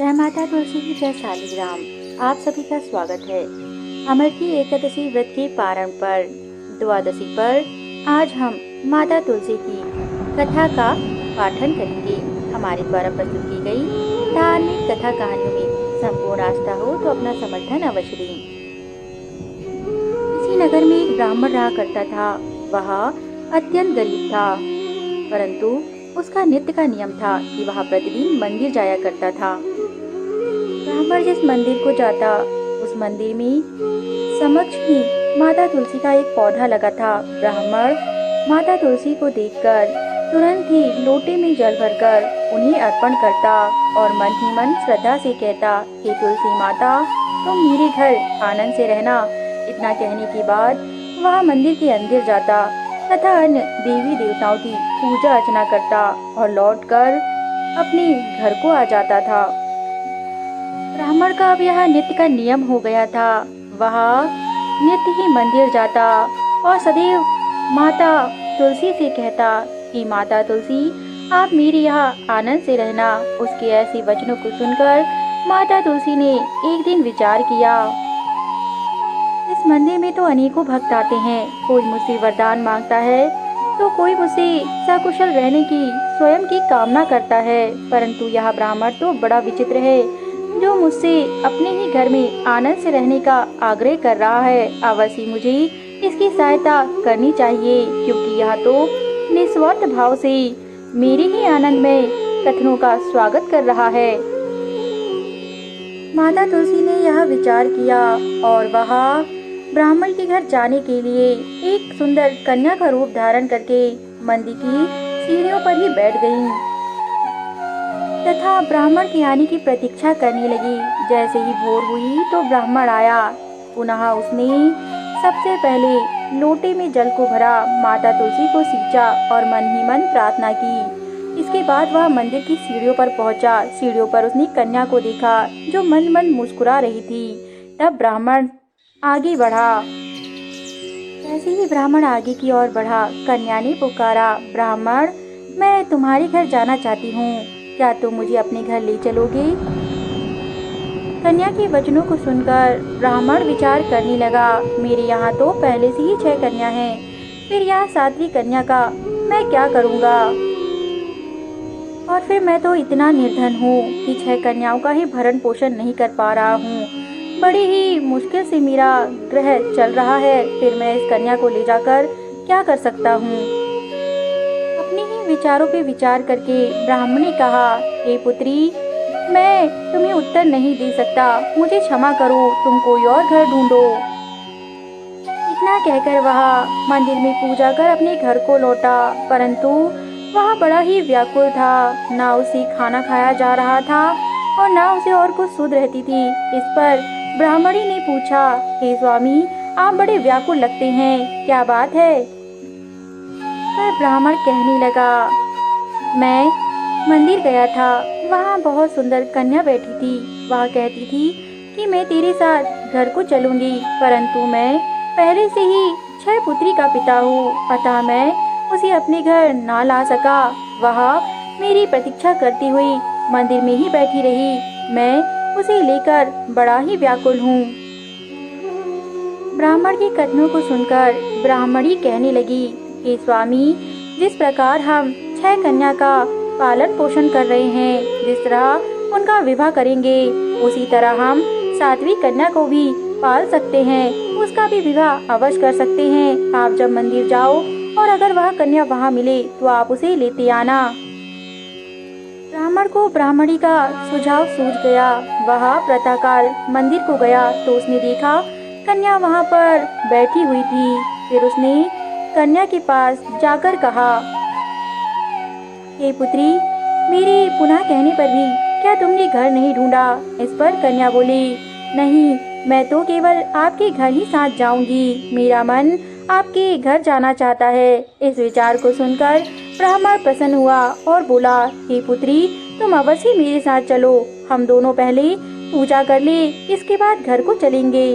जय माता तुलसी की जय शालिग्राम। आप सभी का स्वागत है अमर की एकादशी व्रत के पारण पर द्वादशी पर आज हम माता तुलसी की कथा का पाठन करेंगे। हमारे द्वारा प्रस्तुत की गई धार्मिक कथा कहानियों में संपूर्ण आस्था हो तो अपना समर्थन अवश्य दें। किसी नगर में एक ब्राह्मण रहा करता था। वह अत्यंत गरीब था, परंतु उसका नित्य का नियम था कि वह प्रतिदिन मंदिर जाया करता था। ब्राह्मण जिस मंदिर को जाता, उस मंदिर में समक्ष ही माता तुलसी का एक पौधा लगा था। ब्राह्मण माता तुलसी को देखकर तुरंत ही लोटे में जल भरकर उन्हें अर्पण करता और मन ही मन श्रद्धा से कहता, हे तुलसी माता, तुम मेरे घर आनंद से रहना। इतना कहने के बाद वह मंदिर के अंदर जाता तथा अन्य देवी देवताओं की पूजा अर्चना करता और लौटकर अपने घर को आ जाता था। ब्राह्मण का अब यह नित्य का नियम हो गया था। वह नित्य ही मंदिर जाता और सदैव माता तुलसी से कहता कि माता तुलसी, आप मेरे यहाँ आनंद से रहना। उसके ऐसे वचनों को सुनकर माता तुलसी ने एक दिन विचार किया, इस मंदिर में तो अनेकों भक्त आते हैं। कोई मुझसे वरदान मांगता है तो कोई मुझसे सकुशल रहने की स्वयं की कामना करता है, परंतु यह ब्राह्मण तो बड़ा विचित्र है जो मुझसे अपने ही घर में आनंद से रहने का आग्रह कर रहा है। अवश्य मुझे इसकी सहायता करनी चाहिए, क्योंकि यह तो निस्वार्थ भाव से मेरे ही आनंद में कथनों का स्वागत कर रहा है। माता तुलसी ने यह विचार किया और वह ब्राह्मण के घर जाने के लिए एक सुंदर कन्या का रूप धारण करके मंदिर की सीढ़ियों पर ही बैठ गईं तथा ब्राह्मण के आने की प्रतीक्षा करने लगी। जैसे ही भोर हुई तो ब्राह्मण आया। पुनः उसने सबसे पहले लोटे में जल को भरा, माता तुलसी को सींचा और मन ही मन प्रार्थना की। इसके बाद वह मंदिर की सीढ़ियों पर पहुंचा। सीढ़ियों पर उसने कन्या को देखा जो मन मन मुस्कुरा रही थी। तब ब्राह्मण आगे बढ़ा। जैसे ही ब्राह्मण आगे की ओर बढ़ा, कन्या ने पुकारा, ब्राह्मण, मैं तुम्हारे घर जाना चाहती हूँ, क्या तुम मुझे अपने घर ले चलोगे? कन्या के वचनों को सुनकर ब्राह्मण विचार करने लगा, मेरे यहाँ तो पहले से ही 6 कन्या हैं, फिर यहाँ 7वीं कन्या का मैं क्या करूँगा? और फिर मैं तो इतना निर्धन हूँ कि 6 कन्याओं का ही भरण पोषण नहीं कर पा रहा हूँ। बड़ी ही मुश्किल से मेरा ग्रह चल रहा है, फिर मैं इस कन्या को ले जाकर क्या कर सकता हूँ? अपने ही विचारों पे विचार करके ब्राह्मण ने कहा, हे पुत्री, मैं तुम्हें उत्तर नहीं दे सकता, मुझे क्षमा करो, तुम कोई और घर ढूंढो। इतना कहकर वह मंदिर में पूजा कर अपने घर को लौटा, परंतु वह बड़ा ही व्याकुल था। ना उसे खाना खाया जा रहा था और ना उसे और कुछ सुध रहती थी। इस पर ब्राह्मणी ने पूछा, हे स्वामी, आप बड़े व्याकुल लगते हैं, क्या बात है? पर ब्राह्मण कहने लगा, मैं मंदिर गया था, वहाँ बहुत सुंदर कन्या बैठी थी। वह कहती थी कि मैं तेरे साथ घर को चलूंगी, परंतु मैं पहले से ही 6 पुत्री का पिता हूँ, अतः मैं उसे अपने घर ना ला सका। वह मेरी प्रतीक्षा करती हुई मंदिर में ही बैठी रही। मैं उसे लेकर बड़ा ही व्याकुल हूँ। ब्राह्मण के कथनों को सुनकर ब्राह्मणी कहने लगी, हे स्वामी, जिस प्रकार हम 6 कन्या का पालन पोषण कर रहे हैं, जिस तरह उनका विवाह करेंगे, उसी तरह हम 7वीं कन्या को भी पाल सकते हैं, उसका भी विवाह अवश्य कर सकते हैं। आप जब मंदिर जाओ और अगर वह कन्या वहाँ मिले तो आप उसे लेते आना। ब्राह्मण को ब्राह्मणी का सुझाव सूझ गया। वह प्रातःकाल मंदिर को गया तो उसने देखा कन्या वहाँ पर बैठी हुई थी। फिर उसने कन्या के पास जाकर कहा, हे पुत्री, मेरे पुनः कहने पर भी क्या तुमने घर नहीं ढूंढा? इस पर कन्या बोली, नहीं, मैं तो केवल आपके घर ही साथ जाऊंगी, मेरा मन आपके घर जाना चाहता है। इस विचार को सुनकर ब्राह्मण प्रसन्न हुआ और बोला, हे पुत्री, तुम अवश्य मेरे साथ चलो, हम दोनों पहले पूजा कर ले, इसके बाद घर को चलेंगे।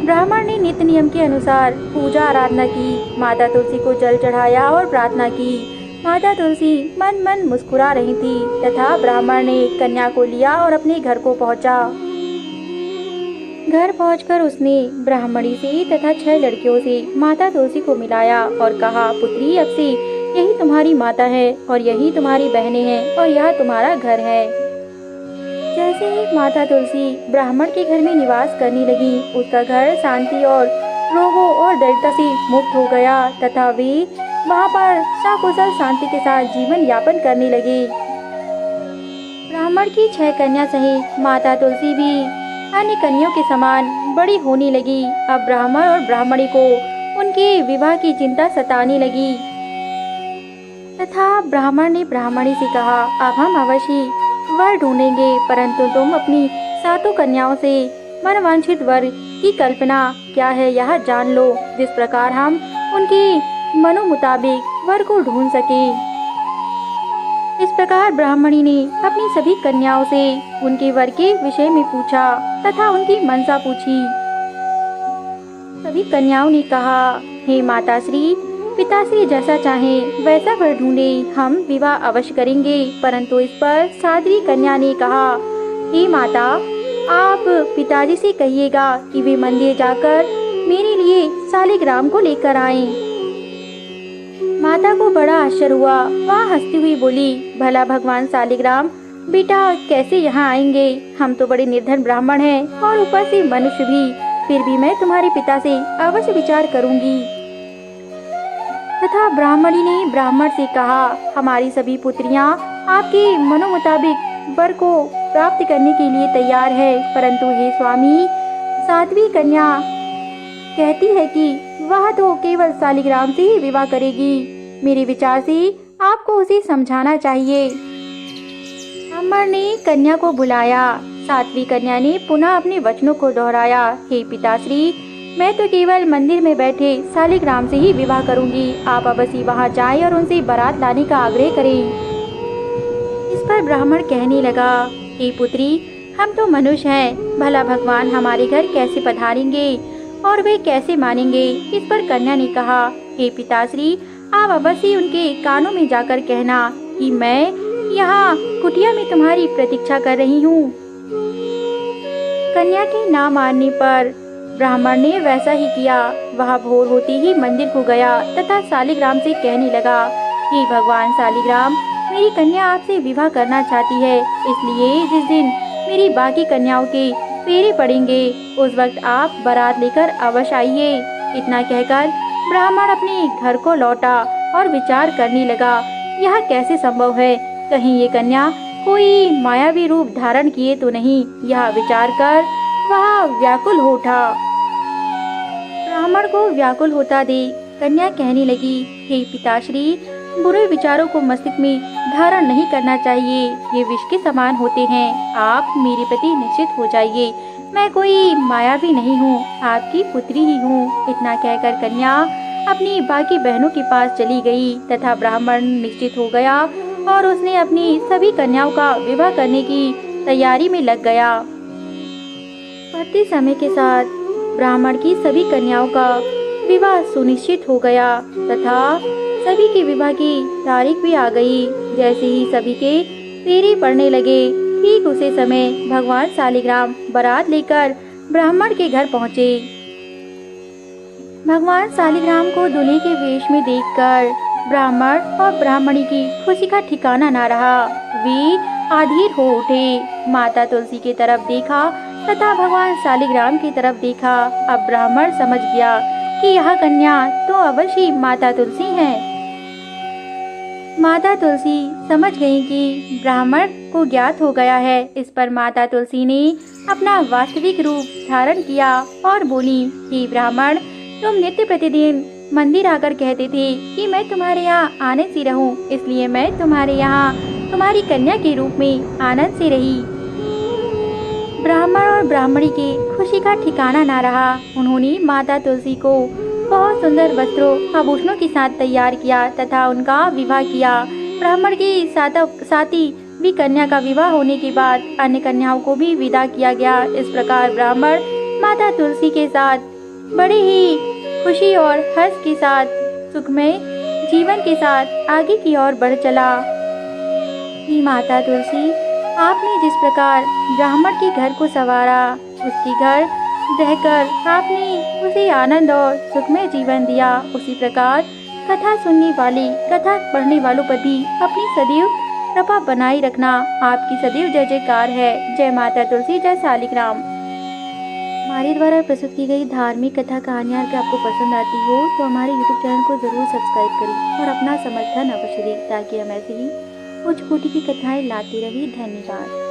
ब्राह्मण ने नित्य नियम के अनुसार पूजा आराधना की, माता तुलसी को जल चढ़ाया और प्रार्थना की। माता तुलसी मन मन मुस्कुरा रही थी तथा ब्राह्मण ने कन्या को लिया और अपने घर को पहुंचा। घर पहुंचकर उसने ब्राह्मणी से तथा 6 लड़कियों से माता तुलसी को मिलाया और कहा, पुत्री, अब से यही तुम्हारी माता है और यही तुम्हारी बहनें हैं और यह तुम्हारा घर है। जैसे ही माता तुलसी ब्राह्मण के घर में निवास करने लगी, उसका घर शांति और रोगों और दरिद्रता से मुक्त हो गया तथा वे वहाँ पर सकुशल शांति के साथ जीवन यापन करने लगे। ब्राह्मण की 6 कन्या सहित माता तुलसी भी अन्य कन्याओं के समान बड़ी होने लगी। अब ब्राह्मण और ब्राह्मणी को उनके विवाह की चिंता सताने लगी तथा ब्राह्मण ने ब्राह्मणी से कहा, अब हम अवश्य वर ढूंढेंगे, परंतु तुम अपनी 7 कन्याओं से मनवांछित वर की कल्पना क्या है यह जान लो, जिस प्रकार हम उनकी मनो मुताबिक वर को ढूंढ सके। इस प्रकार ब्राह्मणी ने अपनी सभी कन्याओं से उनके वर के विषय में पूछा तथा उनकी मनसा पूछी। सभी कन्याओं ने कहा, हे माताश्री, पिताश्री जैसा चाहें वैसा वर ढूंढे, हम विवाह अवश्य करेंगे। परंतु इस पर साध्वी कन्या ने कहा, हे माता, आप पिताजी से कहिएगा कि वे मंदिर जाकर मेरे लिए शालिग्राम को लेकर आएं। माता को बड़ा आश्चर्य हुआ। वह हंसती हुई बोली, भला भगवान शालिग्राम बेटा कैसे यहाँ आएंगे? हम तो बड़े निर्धन ब्राह्मण हैं और ऊपर से मनुष्य भी, फिर भी मैं तुम्हारे पिता से अवश्य विचार करूंगी। तथा ब्राह्मणी ने ब्राह्मण से कहा, हमारी सभी पुत्रियां आपके मनोमुताबिक वर को प्राप्त करने के लिए तैयार है, परंतु हे स्वामी, साध्वी कन्या कहती है कि वह तो केवल शालिग्राम से ही विवाह करेगी। मेरे विचार से आपको उसे समझाना चाहिए। ब्राह्मण ने कन्या को बुलाया। साध्वी कन्या ने पुनः अपने वचनों को दोहराया, हे पिताश्री, मैं तो केवल मंदिर में बैठे शालिग्राम से ही विवाह करूंगी। आप अवश्य वहां जाएं और उनसे बारात लाने का आग्रह करें। इस पर ब्राह्मण कहने लगा, हे पुत्री, हम तो मनुष्य हैं, भला भगवान हमारे घर कैसे पधारेंगे और वे कैसे मानेंगे? इस पर कन्या ने कहा, हे पिताश्री, आप अवश्य उनके कानों में जाकर कहना कि मैं यहाँ कुटिया में तुम्हारी प्रतीक्षा कर रही हूँ। कन्या के ना मानने पर ब्राह्मण ने वैसा ही किया। वह भोर होते ही मंदिर को गया तथा शालिग्राम से कहने लगा, हे भगवान शालिग्राम, मेरी कन्या आपसे विवाह करना चाहती है, इसलिए जिस दिन मेरी बाकी कन्याओं के फेरे पड़ेंगे उस वक्त आप बारात लेकर अवश्य आइए। इतना कहकर ब्राह्मण अपने घर को लौटा और विचार करने लगा, यह कैसे संभव है? कहीं ये कन्या कोई मायावी रूप धारण किए तो नहीं? यह विचार कर वह व्याकुल हो उठा। ब्राह्मण को व्याकुल होता देख कन्या कहने लगी, हे पिताश्री, बुरे विचारों को मस्तिष्क में धारण नहीं करना चाहिए, ये विष के समान होते हैं। आप मेरे प्रति निश्चित हो जाइए, मैं कोई मायावी नहीं हूँ, आपकी पुत्री ही हूँ। इतना कहकर कन्या अपनी बाकी बहनों के पास चली गई तथा ब्राह्मण निश्चित हो गया और उसने अपनी सभी कन्याओं का विवाह करने की तैयारी में लग गया। बढ़ते समय के साथ ब्राह्मण की सभी कन्याओं का विवाह सुनिश्चित हो गया तथा सभी के विवाह की तारीख भी आ गई। जैसे ही सभी के फेरे पड़ने लगे, ठीक उसी समय भगवान शालिग्राम बारात लेकर ब्राह्मण के घर पहुँचे। भगवान शालिग्राम को दूल्हे के वेश में देखकर ब्राह्मण और ब्राह्मणी की खुशी का ठिकाना ना रहा। वे अधीर हो उठे। माता तुलसी की तरफ देखा तथा भगवान शालिग्राम की तरफ देखा। अब ब्राह्मण समझ गया कि यह कन्या तो अवश्य माता तुलसी है। माता तुलसी समझ गई कि ब्राह्मण को ज्ञात हो गया है। इस पर माता तुलसी ने अपना वास्तविक रूप धारण किया और बोली, हे ब्राह्मण, तुम नित्य प्रतिदिन मंदिर आकर कहते थे कि मैं तुम्हारे यहाँ आनंद से रहूं, इसलिए मैं तुम्हारे यहाँ तुम्हारी कन्या के रूप में आनंद से रही। ब्राह्मण और ब्राह्मणी की खुशी का ठिकाना ना रहा। उन्होंने माता तुलसी को बहुत सुंदर वस्त्रों आभूषणों के साथ तैयार किया तथा उनका विवाह किया। ब्राह्मण की साथी भी कन्या का विवाह होने के बाद अन्य कन्याओं को भी विदा किया गया। इस प्रकार ब्राह्मण माता तुलसी के साथ बड़े ही खुशी और हर्ष के साथ सुखमय जीवन के साथ आगे की ओर बढ़ चला। कि माता तुलसी, आपने जिस प्रकार ब्राह्मण के घर को संवारा, उसके घर रहकर आपने उसे आनंद और सुखमय जीवन दिया, उसी प्रकार कथा सुनने वाले, कथा पढ़ने वालों पर भी अपनी सदैव कृपा बनाए रखना। आपकी सदैव जय जयकार है। जय माता तुलसी, जय शालिग्राम। हमारे द्वारा प्रस्तुत की गई धार्मिक कथा कहानियाँ अगर आपको पसंद आती हो तो हमारे YouTube चैनल को ज़रूर सब्सक्राइब करें और अपना समर्थन अवश्य दें, ताकि हम ऐसे ही उच्च कोटि की कथाएं लाते रहे। धन्यवाद।